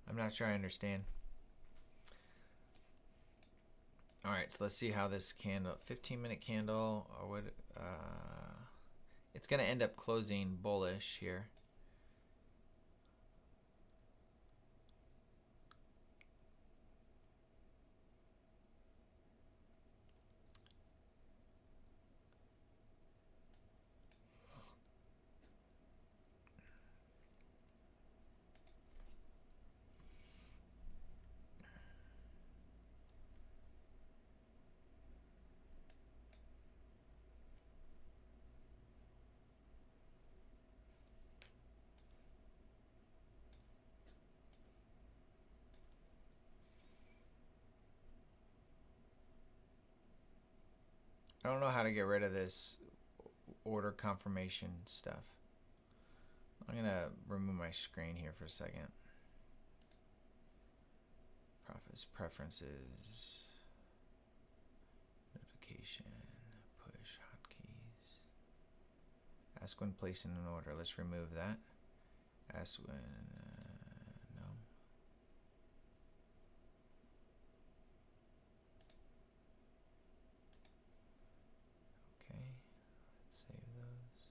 I'm not sure I understand. All right, so let's see how this candle, 15-minute candle, or what? It's going to end up closing bullish here. I don't know how to get rid of this order confirmation stuff. I'm going to remove my screen here for a second. Profits, preferences, notification, push, hotkeys. Ask when placing an order. Let's remove that. Ask when, no. Okay, let's save those.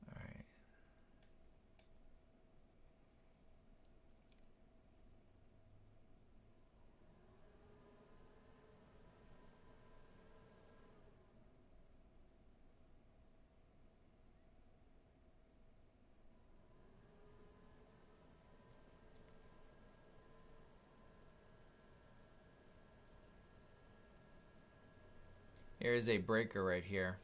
All right. Here is a breaker right here.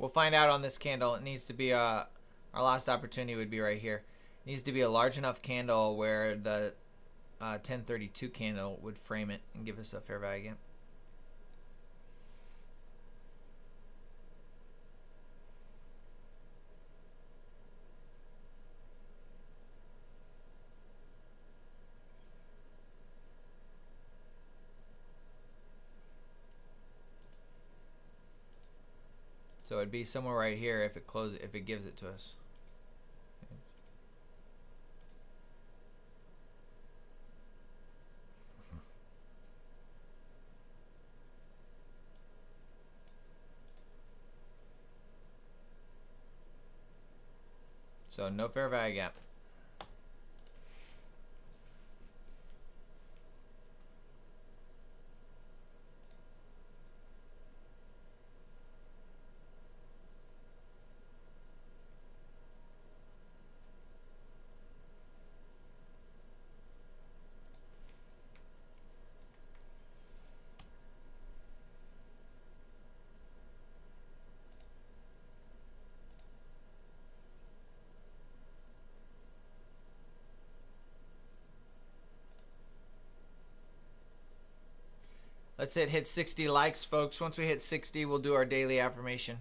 We'll find out on this candle. It needs to be our last opportunity would be right here. It needs to be a large enough candle where the 1032 candle would frame it and give us a fair value gap. So it'd be somewhere right here if it gives it to us. So no fair value gap. Let's hit 60 likes, folks. Once we hit 60, we'll do our daily affirmation.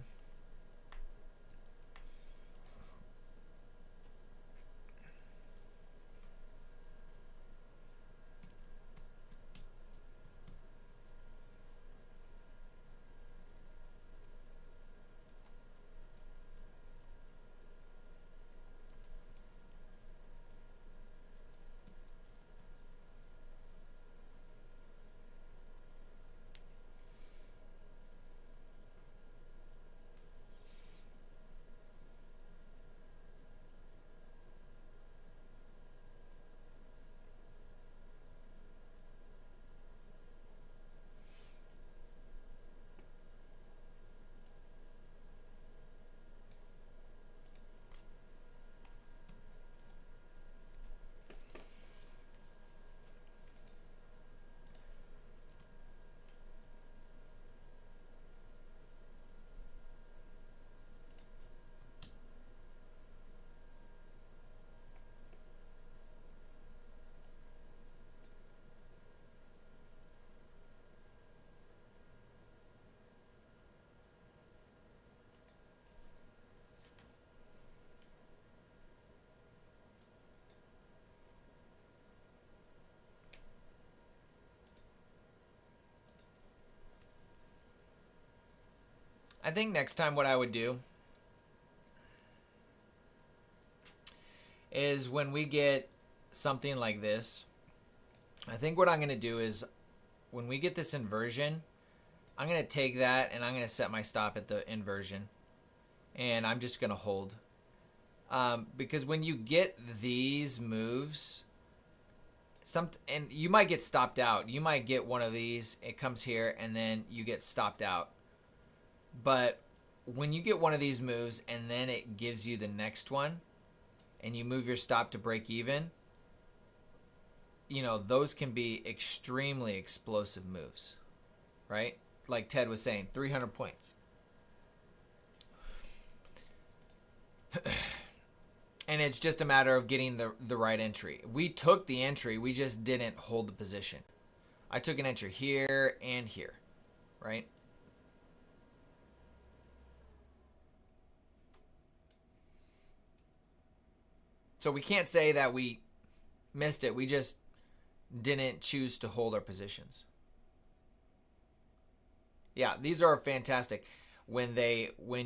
I think next time what I would do is when we get something like this, I think what I'm going to do is when we get this inversion, I'm going to take that and I'm going to set my stop at the inversion. And I'm just going to hold. Because when you get these moves, and you might get stopped out. You might get one of these, it comes here, and then you get stopped out. But when you get one of these moves and then it gives you the next one and you move your stop to break even, you know, those can be extremely explosive moves, right? Like Ted was saying, 300 points. And it's just a matter of getting the right entry. We took the entry, we just didn't hold the position. I took an entry here and here, right? So we can't say that we missed it. We just didn't choose to hold our positions. Yeah, these are fantastic when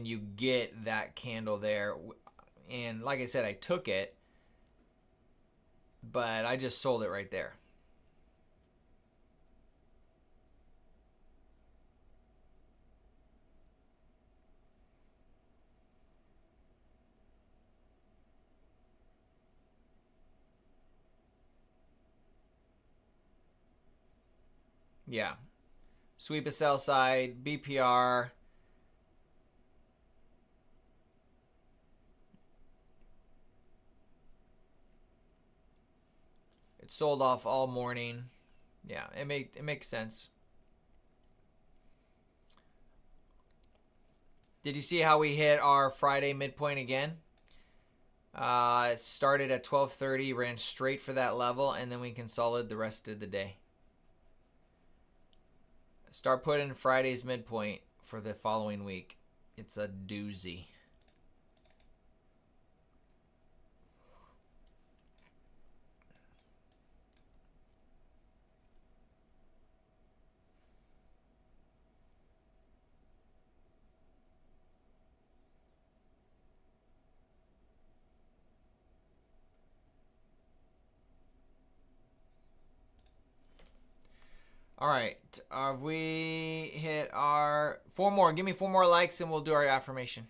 you get that candle there. And like I said, I took it, but I just sold it right there. Yeah. Sweep a sell side, BPR. It sold off all morning. Yeah, it makes sense. Did you see how we hit our Friday midpoint again? It started at 12:30, ran straight for that level, and then we consolidated the rest of the day. Start putting Friday's midpoint for the following week. It's a doozy. All right, we hit our 4 more. Give me 4 more likes and we'll do our affirmation.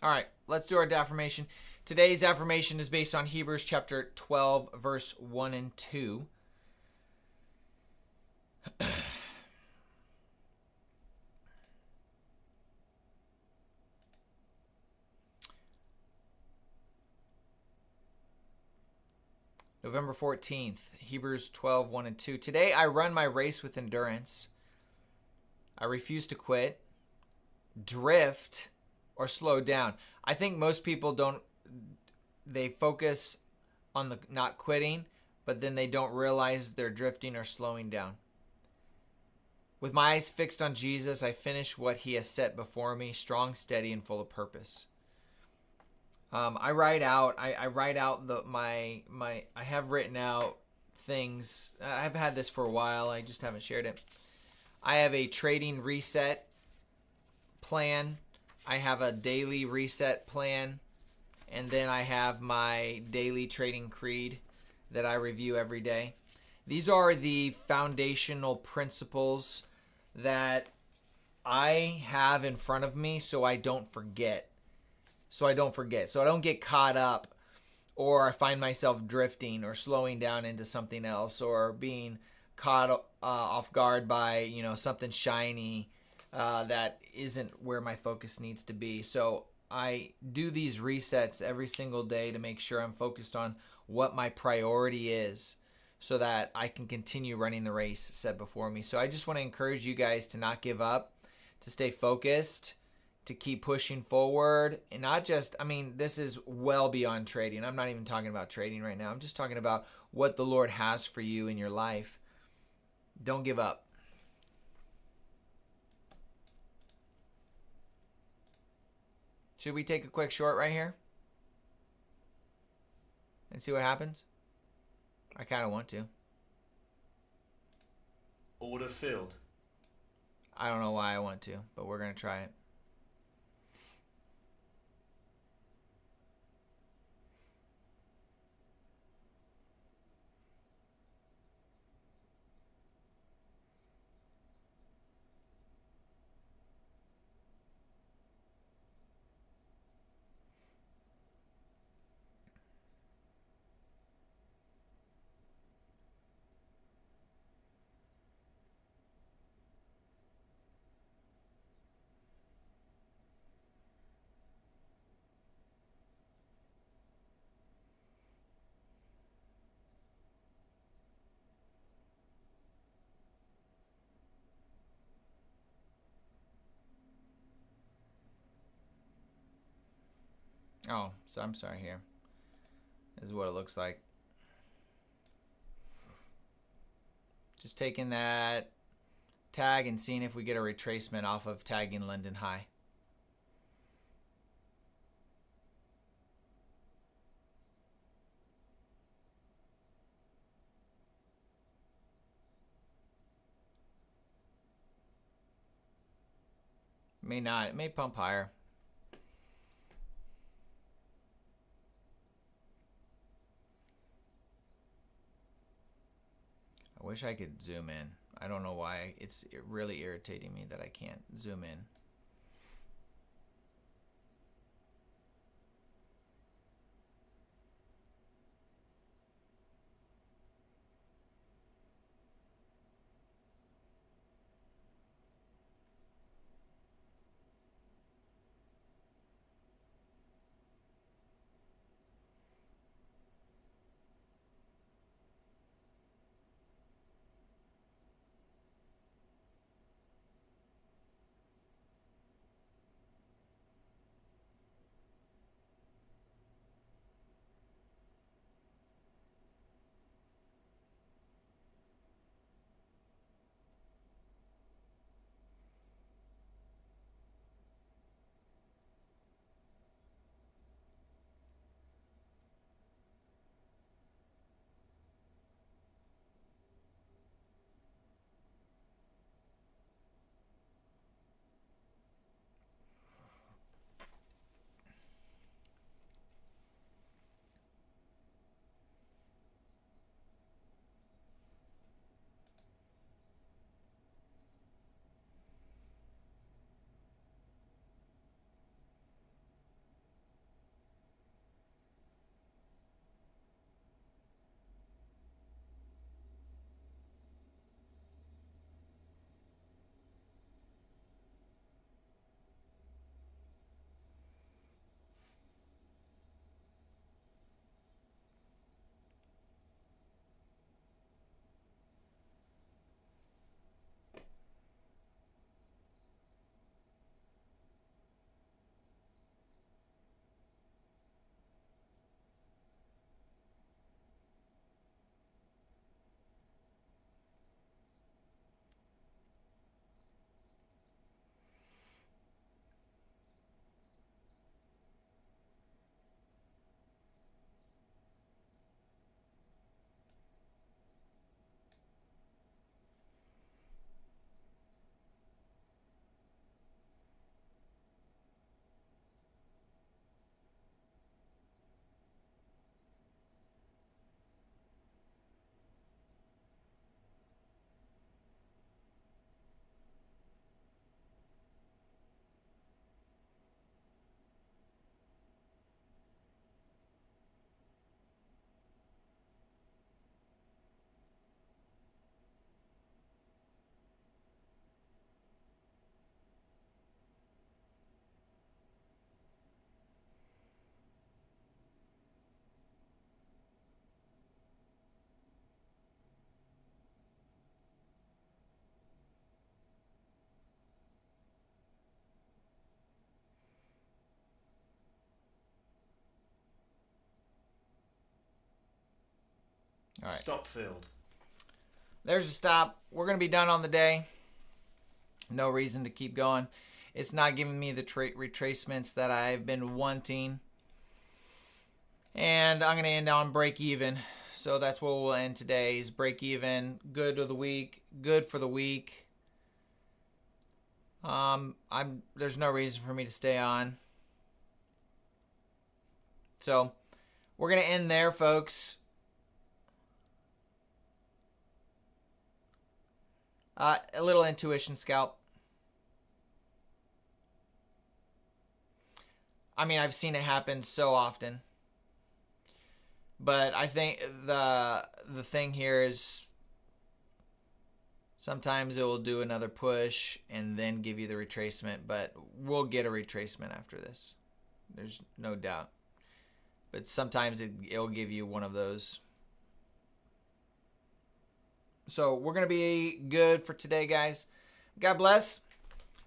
All right, let's do our affirmation. Today's affirmation is based on Hebrews chapter 12, verse 1 and 2. November 14th, Hebrews 12, 1 and 2. Today I run my race with endurance. I refuse to quit, drift, or slow down. I think most people they focus on the not quitting, but then they don't realize they're drifting or slowing down. With my eyes fixed on Jesus, I finish what he has set before me, strong, steady, and full of purpose. I write out I have written out things. I've had this for a while. I just haven't shared it. I have a trading reset plan. I have a daily reset plan, and then I have my daily trading creed that I review every day. These are the foundational principles that I have in front of me so I don't forget. So I don't get caught up, or I find myself drifting or slowing down into something else, or being caught off guard by something shiny that isn't where my focus needs to be. So I do these resets every single day to make sure I'm focused on what my priority is so that I can continue running the race set before me. So I just want to encourage you guys to not give up, to stay focused, to keep pushing forward. And not just, this is well beyond trading. I'm not even talking about trading right now. I'm just talking about what the Lord has for you in your life. Don't give up. Should we take a quick short right here and see what happens? I kind of want to. Order filled. I don't know why I want to, but we're going to try it. Oh, so I'm sorry here. This is what it looks like. Just taking that tag and seeing if we get a retracement off of tagging London High. May not. It may pump higher. I wish I could zoom in. I don't know why. It's really irritating me that I can't zoom in. All right. Stop filled. There's a stop. We're going to be done on the day. No reason to keep going. It's not giving me the retracements that I've been wanting. And I'm going to end on break even. So that's what we'll end today is break even. Good of the week. Good for the week. There's no reason for me to stay on. So we're going to end there, folks. A little intuition scalp. I mean, I've seen it happen so often. But I think the thing here is sometimes it will do another push and then give you the retracement, but we'll get a retracement after this. There's no doubt. But sometimes it'll give you one of those. So we're going to be good for today, guys. God bless.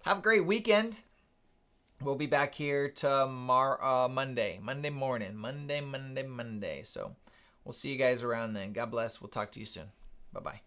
Have a great weekend. We'll be back here tomorrow, Monday morning. Monday. So we'll see you guys around then. God bless. We'll talk to you soon. Bye-bye.